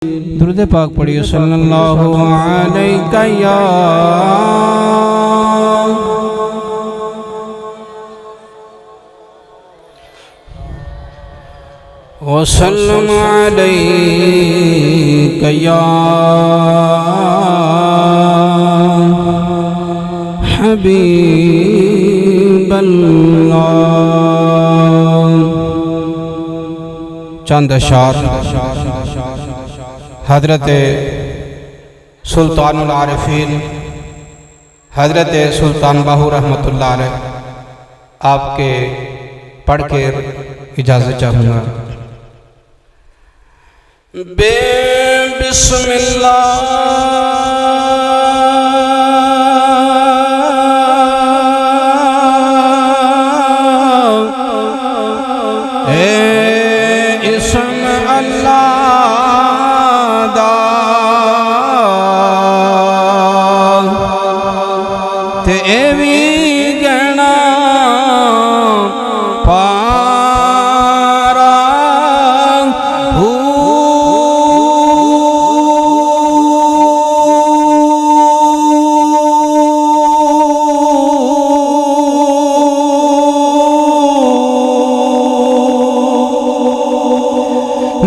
दुरूद पाक पढ़िए सल्लल्लाहु अलैहि या वसल्लम अलैहि या हबीबल्लाह। चंद अशार हज़रत सुल्तानुल आरिफीन हज़रत सुल्तान बाहू रहमतुल्लाह अलैह आपके पढ़ के इजाज़त चाहूँगा। बिस्मिल्लाह इसम अल्लाह ते एवी गहना पारा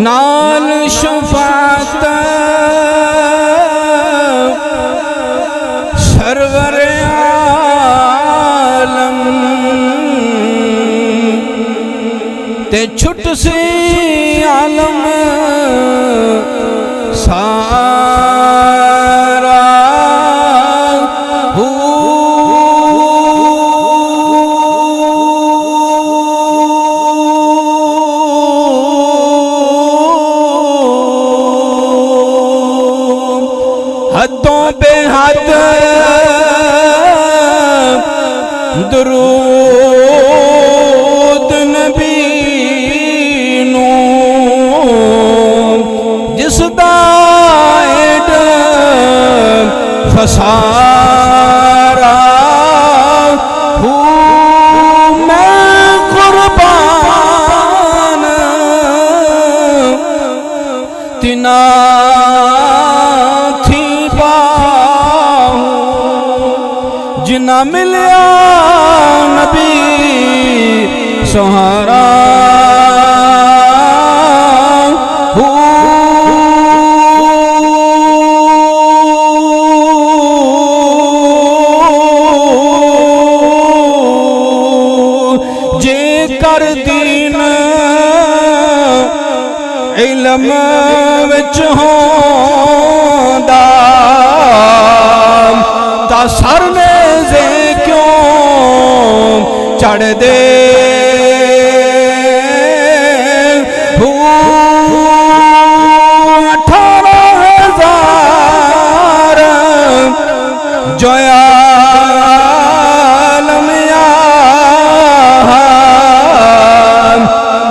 नाल शफाअत सरवर आलम ते छुट से आलम सारा हदों बेहद दुरूद नबी नू जिसदा एड फसारा मैं कुर्बान तिना जिना मिलया नबी सहारा जे कर दीन इल्म विच होंदा ता सर ने चढ़ दे 18,000 जो आलम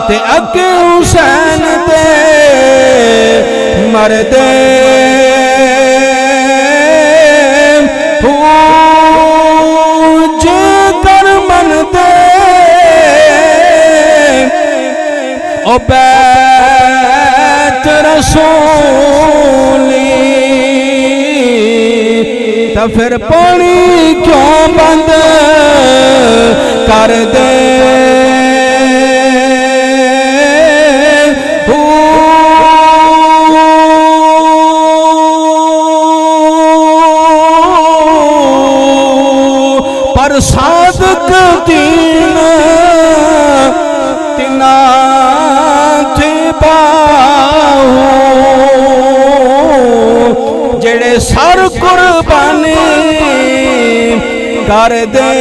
ते अगे हुसैन दे मर दे ओ बैत रसूली तो फिर पानी क्यों बंद कर दे पर सादक दीन तिना जेड़े सर कुर्बानी कर दे